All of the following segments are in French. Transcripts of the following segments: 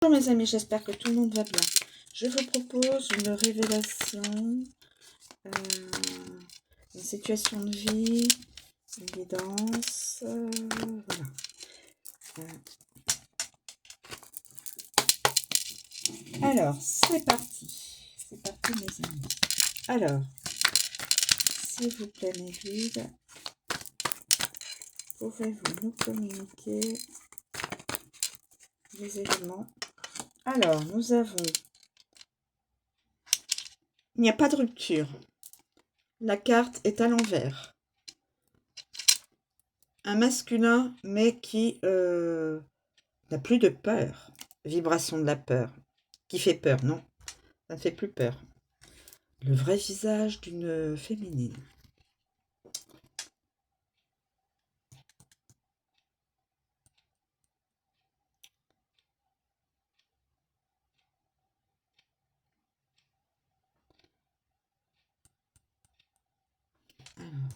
Bonjour mes amis, j'espère que tout le monde va bien. Je vous propose une révélation, une situation de vie, une guidance, voilà. Alors, c'est parti. C'est parti mes amis. Alors, s'il vous plaît mes guides, pouvez-vous nous communiquer les éléments? Alors, nous avons... Il n'y a pas de rupture. La carte est à l'envers. Un masculin, mais qui n'a plus de peur. Vibration de la peur. Qui fait peur, non. Ça ne fait plus peur. Le vrai visage d'une féminine. Alors,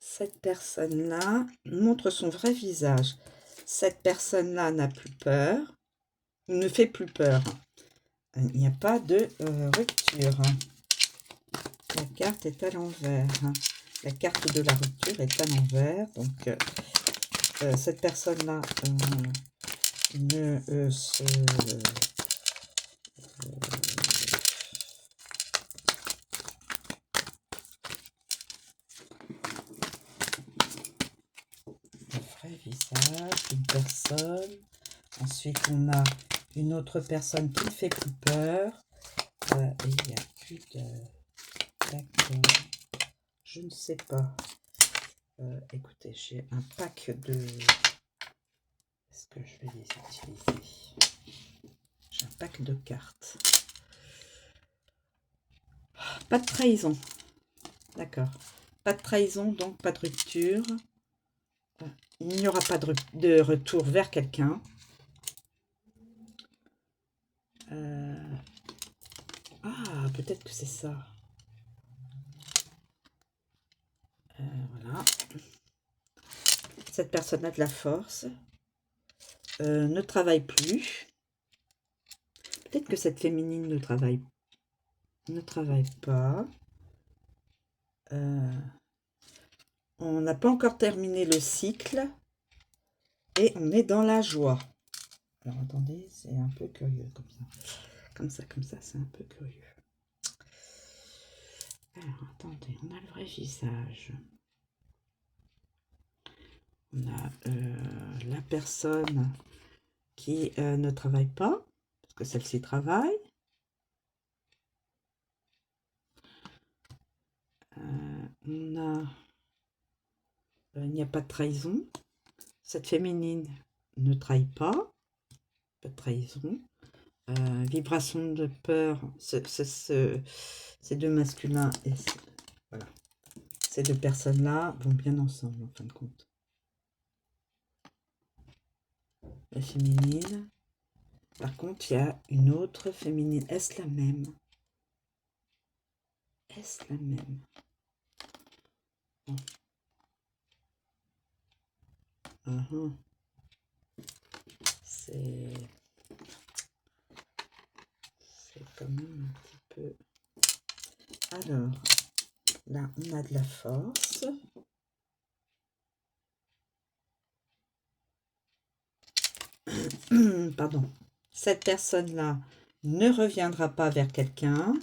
cette personne-là montre son vrai visage. Cette personne-là n'a plus peur. Ne fait plus peur. Il n'y a pas de rupture. La carte est à l'envers. La carte de la rupture est à l'envers. Donc, cette personne-là ne se... le vrai visage d'une personne. Ensuite, on a une autre personne qui ne fait plus peur. Et il n'y a plus de... D'accord. Je ne sais pas. Écoutez, j'ai un pack de... Est-ce que je vais les utiliser? J'ai un pack de cartes. Pas de trahison. D'accord. Pas de trahison, donc pas de rupture. Il n'y aura pas de retour vers quelqu'un. Ah, peut-être que c'est ça. Voilà. Cette personne a de la force. Ne travaille plus. Peut-être que cette féminine ne travaille pas. On n'a pas encore terminé le cycle. Et on est dans la joie. Alors attendez, c'est un peu curieux comme ça. Comme ça, c'est un peu curieux. Alors attendez, on a le vrai visage. On a la personne qui ne travaille pas, parce que celle-ci travaille. On a... il n'y a pas de trahison. Cette féminine ne trahit pas. Pas de trahison. Vibration de peur. Ces deux masculins et voilà. Ces deux personnes-là vont bien ensemble, en fin de compte. La féminine. Par contre, il y a une autre féminine. Est-ce la même? Est-ce la même? Bon. C'est quand même un petit peu... Alors, là, on a de la force. Pardon. Cette personne-là ne reviendra pas vers quelqu'un.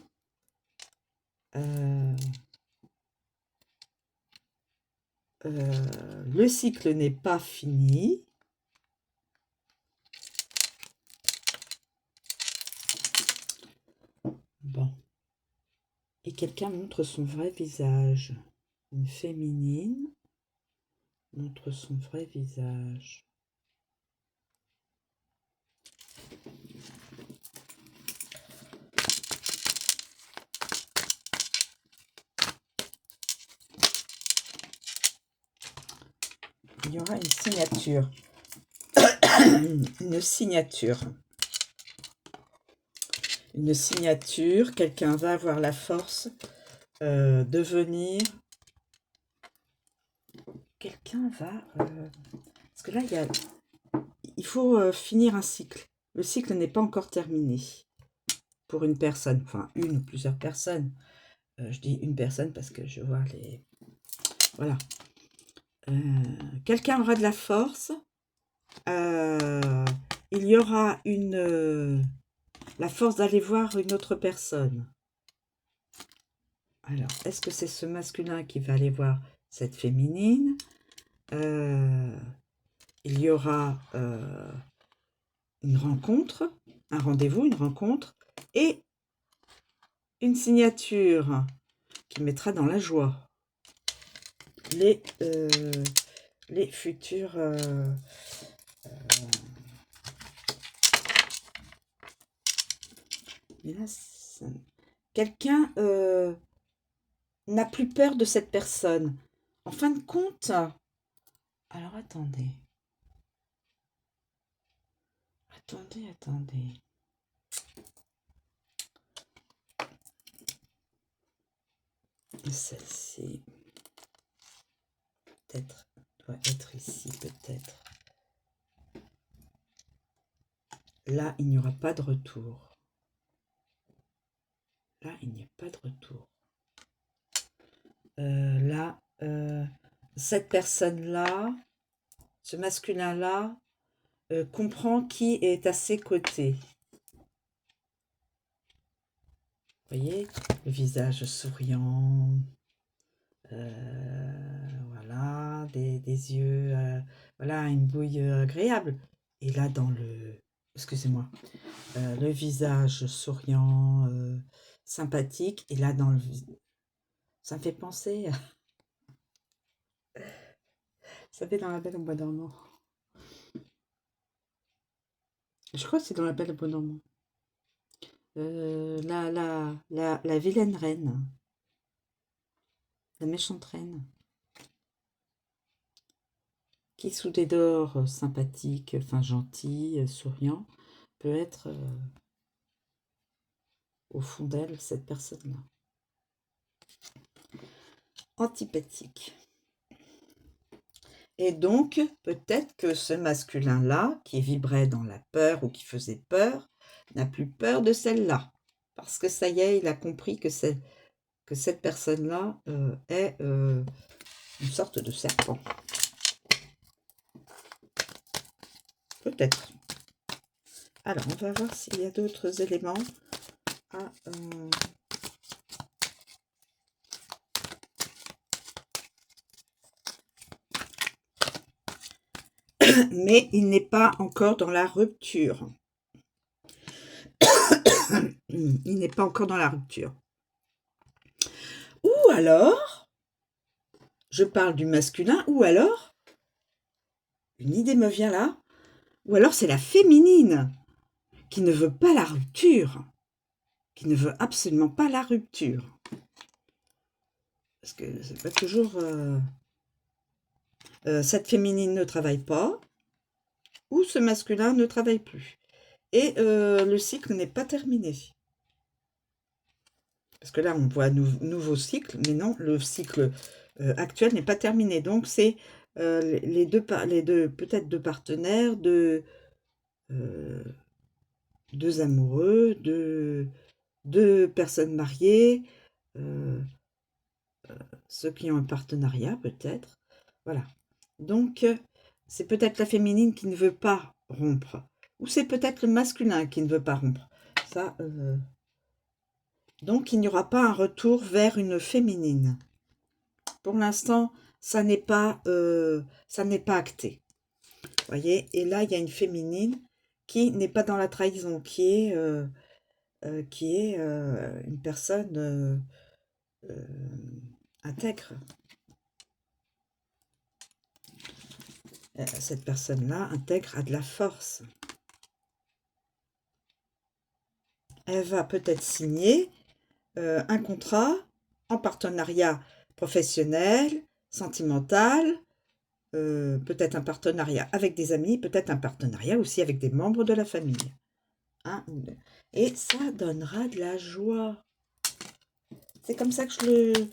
Le cycle n'est pas fini. Bon. Et quelqu'un montre son vrai visage. Une féminine montre son vrai visage. Il y aura une signature. Une signature. Une signature. Quelqu'un va avoir la force de venir. Quelqu'un va... parce que là, il faut finir un cycle. Le cycle n'est pas encore terminé pour une personne, enfin une ou plusieurs personnes. Je dis une personne parce que je vois les... Voilà. Quelqu'un aura de la force. Il y aura la force d'aller voir une autre personne. Alors, est-ce que c'est ce masculin qui va aller voir cette féminine? Il y aura une rencontre, un rendez-vous, une rencontre, et une signature qui mettra dans la joie les futurs... mais là, quelqu'un n'a plus peur de cette personne. En fin de compte... Alors, attendez. Attendez. Celle-ci, peut-être, doit être ici, peut-être. Là, il n'y aura pas de retour. Là, il n'y a pas de retour. Là, cette personne-là, ce masculin-là, comprend qui est à ses côtés. Vous voyez, le visage souriant, voilà, des yeux, voilà, une bouille agréable. Et là, dans le, excusez-moi, le visage souriant, sympathique, et là, dans le, ça me fait penser, ça fait dans La Belle au Bois dormant. Je crois que c'est dans La Belle au Bois dormant. La vilaine reine, la méchante reine, qui sous des dehors sympathique, enfin gentil, souriant, peut être au fond d'elle cette personne-là. Antipathique. Et donc, peut-être que ce masculin-là, qui vibrait dans la peur ou qui faisait peur, n'a plus peur de celle-là. Parce que ça y est, il a compris que cette personne-là est une sorte de serpent. Peut-être. Alors, on va voir s'il y a d'autres éléments à... Mais il n'est pas encore dans la rupture. Il n'est pas encore dans la rupture. Ou alors, je parle du masculin, ou alors, une idée me vient là, ou alors c'est la féminine qui ne veut pas la rupture, qui ne veut absolument pas la rupture. Parce que c'est pas toujours... cette féminine ne travaille pas, ou ce masculin ne travaille plus. Et le cycle n'est pas terminé. Parce que là, on voit un nouveau cycle, mais non, le cycle actuel n'est pas terminé. Donc, c'est peut-être deux partenaires, deux amoureux, deux personnes mariées, ceux qui ont un partenariat, peut-être. Voilà. Donc, c'est peut-être la féminine qui ne veut pas rompre. Ou c'est peut-être le masculin qui ne veut pas rompre. Ça... Donc, il n'y aura pas un retour vers une féminine. Pour l'instant, ça n'est pas acté. Vous voyez, et là, il y a une féminine qui n'est pas dans la trahison, qui est une personne intègre. Cette personne-là, intègre, a de la force. Elle va peut-être signer un contrat en partenariat professionnel, sentimental, peut-être un partenariat avec des amis, peut-être un partenariat aussi avec des membres de la famille. Un ou deux. Et ça donnera de la joie. C'est comme ça que je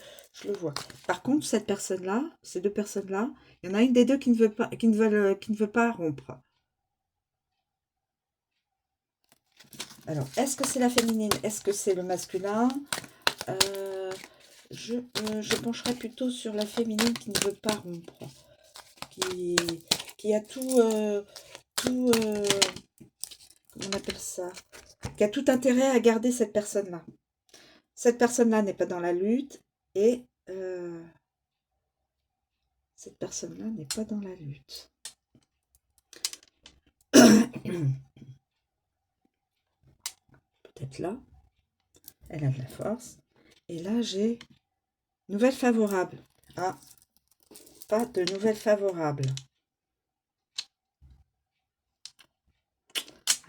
le vois. Par contre, cette personne-là, ces deux personnes-là, il y en a une des deux qui ne veut pas rompre. Alors, est-ce que c'est la féminine? Est-ce que c'est le masculin? Je pencherai plutôt sur la féminine qui ne veut pas rompre. Qui a comment on appelle ça? Qui a tout intérêt à garder cette personne-là. Cette personne-là n'est pas dans la lutte et cette personne-là n'est pas dans la lutte. Peut-être là. Elle a de la force. Et là, j'ai nouvelle favorable. Ah, pas de nouvelle favorable.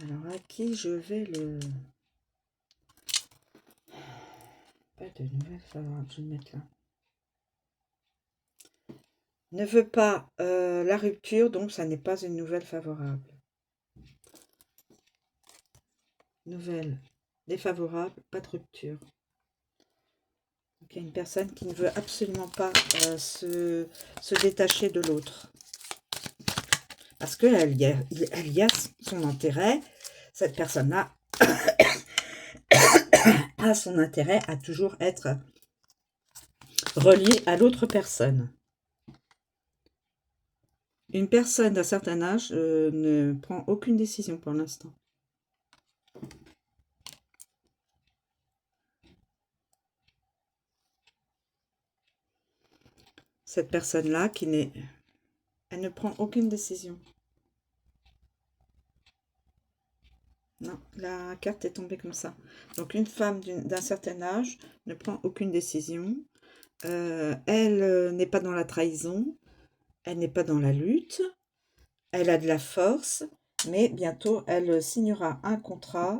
Alors, à qui je vais le... Pas de nouvelle favorable, je vais le mettre là. Ne veut pas la rupture, donc ça n'est pas une nouvelle favorable. Nouvelle défavorable, pas de rupture. Donc, il y a une personne qui ne veut absolument pas se détacher de l'autre. Parce qu'elle y a son intérêt. Cette personne-là a son intérêt à toujours être reliée à l'autre personne. Une personne d'un certain âge ne prend aucune décision pour l'instant. Cette personne-là elle ne prend aucune décision. Non, la carte est tombée comme ça. Donc une femme d'un certain âge ne prend aucune décision. Elle n'est pas dans la trahison. Elle n'est pas dans la lutte. Elle a de la force. Mais bientôt, elle signera un contrat,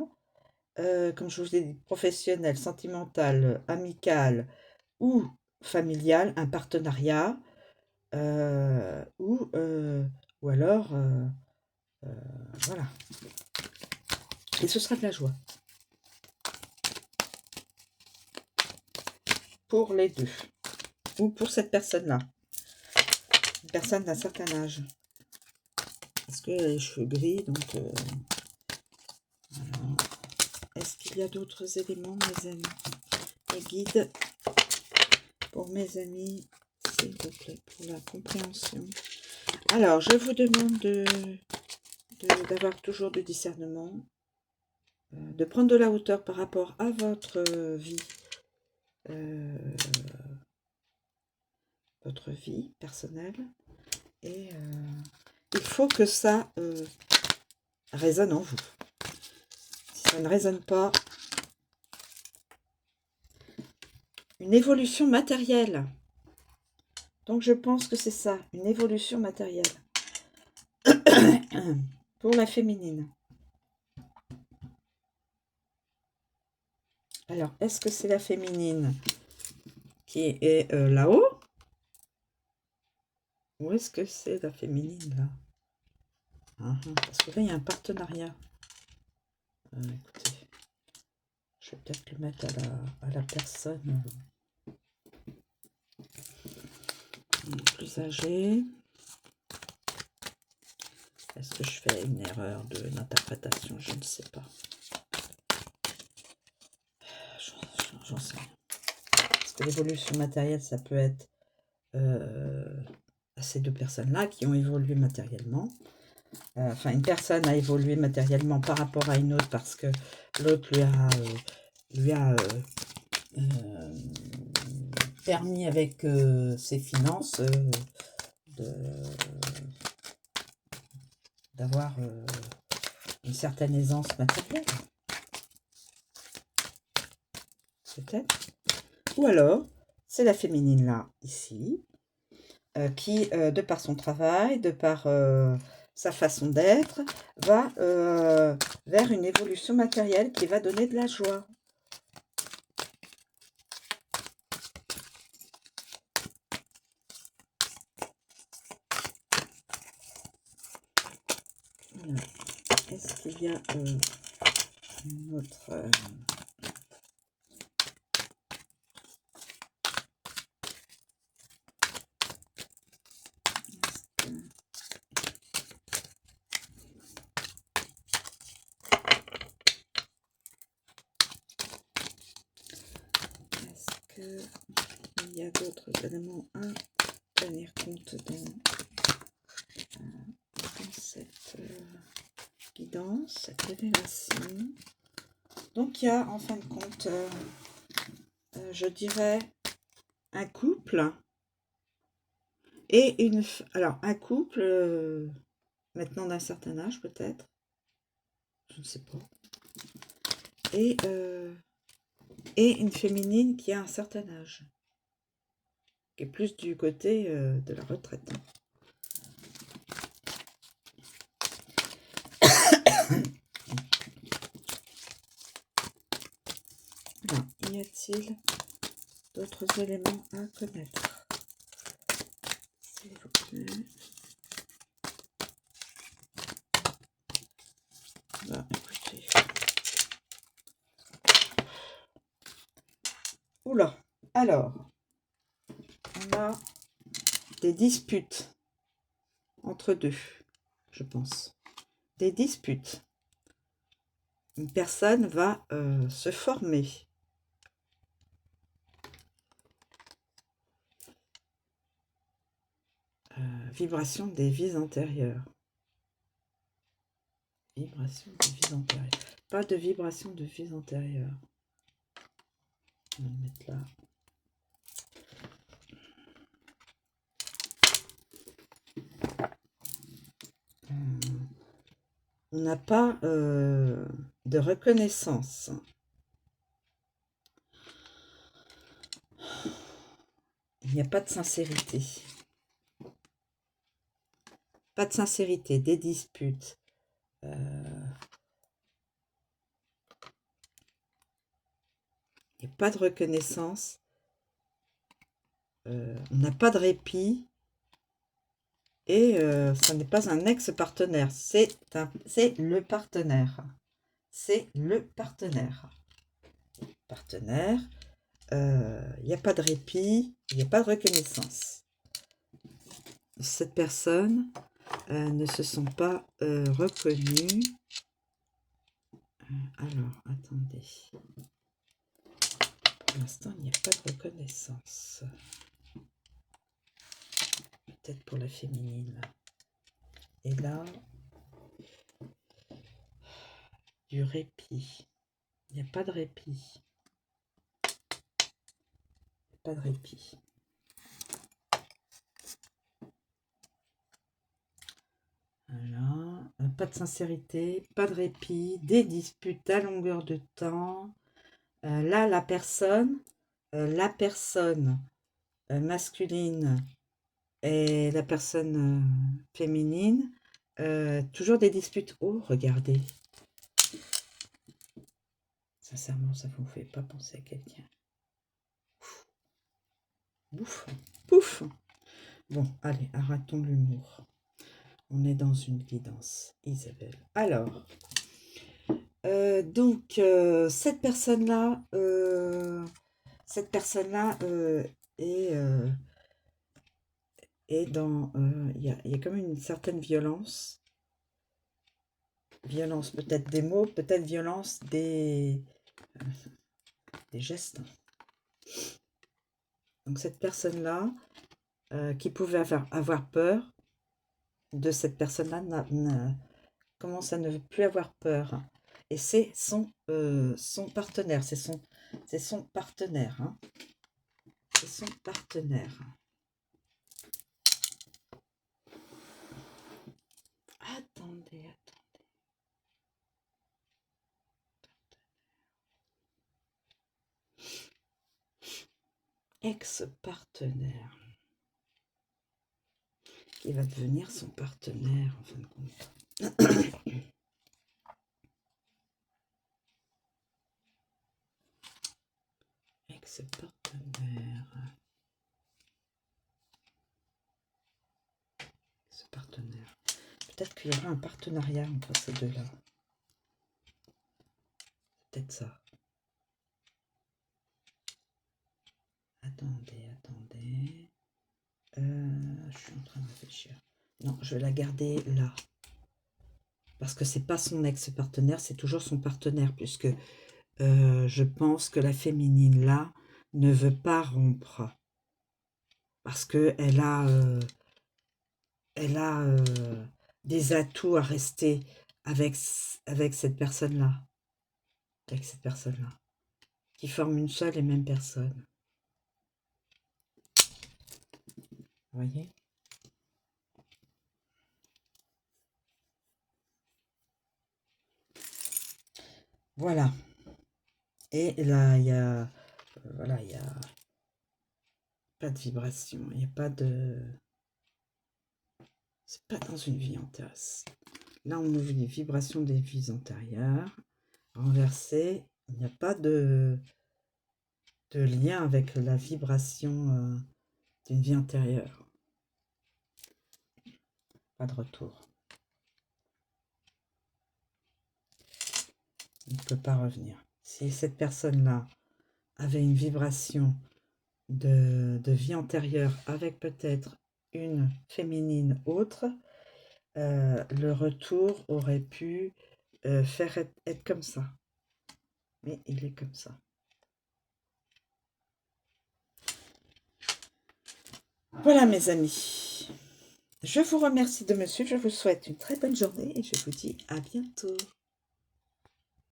comme je vous ai dit, professionnel, sentimental, amical ou familial, un partenariat, ou alors, voilà. Et ce sera de la joie. Pour les deux. Ou pour cette personne-là. Une personne d'un certain âge. Parce qu'elle a les cheveux gris, donc... voilà. Est-ce qu'il y a d'autres éléments, mes amis? Les guides pour mes amis, s'il vous plaît, pour la compréhension. Alors, je vous demande d'avoir toujours du discernement, de prendre de la hauteur par rapport à votre vie, personnelle. Et il faut que ça résonne en vous. Si ça ne résonne pas, une évolution matérielle. Donc je pense que c'est ça, une évolution matérielle. Pour la féminine. Alors, est-ce que c'est la féminine qui est là-haut? Ou est-ce que c'est la féminine là? Parce que là, il y a un partenariat. Écoutez, je vais peut-être le mettre à la personne plus âgée. Est-ce que je fais une erreur d'interprétation? Je ne sais pas. J'en sais rien. Parce que l'évolution matérielle, ça peut être à ces deux personnes-là qui ont évolué matériellement. Enfin, une personne a évolué matériellement par rapport à une autre parce que l'autre lui a permis avec ses finances d'avoir une certaine aisance matérielle. Peut-être. Ou alors, c'est la féminine là, ici, qui, de par son travail, de par sa façon d'être, va vers une évolution matérielle qui va donner de la joie. Est-ce qu'il y a une autre... qu'il y a d'autres éléments à tenir compte dans cette guidance, cette révélation? Donc il y a en fin de compte, je dirais, un couple et alors un couple maintenant d'un certain âge peut-être, je ne sais pas, et une féminine qui a un certain âge, qui est plus du côté de la retraite. Alors, y a-t-il d'autres éléments à connaître, s'il vous plaît? Bah, écoutez. Oula, alors, on a des disputes entre deux, je pense. Des disputes. Une personne va se former. Vibration des vies antérieures. Vibration des vies antérieures. Pas de vibration de vies antérieures. On va le mettre là. On n'a pas de reconnaissance. Il n'y a pas de sincérité. Pas de sincérité, des disputes. Il n'y a pas de reconnaissance. On n'a pas de répit. Et ça n'est pas un ex-partenaire, c'est le partenaire. C'est le partenaire. Partenaire, il n'y a pas de répit, il n'y a pas de reconnaissance. Cette personne ne se sent pas reconnue. Alors, attendez. Pour l'instant, il n'y a pas de reconnaissance. Peut-être pour la féminine. Et là, du répit. Il n'y a pas de répit. Pas de répit. Voilà. Pas de sincérité, pas de répit, des disputes à longueur de temps. Là, la personne masculine et la personne féminine, toujours des disputes. Oh, regardez. Sincèrement, ça ne vous fait pas penser à quelqu'un. Pouf, pouf. Bon, allez, arrêtons l'humour. On est dans une guidance, Isabelle. Alors, donc, cette personne-là est dans... Il y a comme une certaine violence. Violence peut-être des mots, peut-être violence des gestes. Donc, cette personne-là, qui pouvait avoir peur de cette personne-là, commence à ne plus avoir peur. Et c'est son partenaire, c'est son partenaire. Hein. C'est son partenaire. Attendez. Ex-partenaire. Qui va devenir son partenaire, en fin de compte. Ex-partenaire. Ex-partenaire. Peut-être qu'il y aura un partenariat entre ces deux-là. Peut-être ça. Attendez. Je suis en train de réfléchir. Non, je vais la garder là. Parce que c'est pas son ex-partenaire, c'est toujours son partenaire, puisque je pense que la féminine là ne veut pas rompre. Parce qu'elle a, elle a des atouts à rester avec cette personne-là. Avec cette personne-là. Qui forment une seule et même personne. Vous voyez? Voilà. Et là, il y a... voilà, il n'y a pas de vibration. Il n'y a pas de... C'est pas dans une vie antérieure. Là, on ouvre les vibrations des vies antérieures. Renversé, il n'y a pas de lien avec la vibration d'une vie antérieure. Pas de retour. Il ne peut pas revenir. Si cette personne-là avait une vibration de vie antérieure avec peut-être une féminine autre, le retour aurait pu faire être comme ça. Mais il est comme ça. Voilà mes amis. Je vous remercie de me suivre. Je vous souhaite une très bonne journée et je vous dis à bientôt.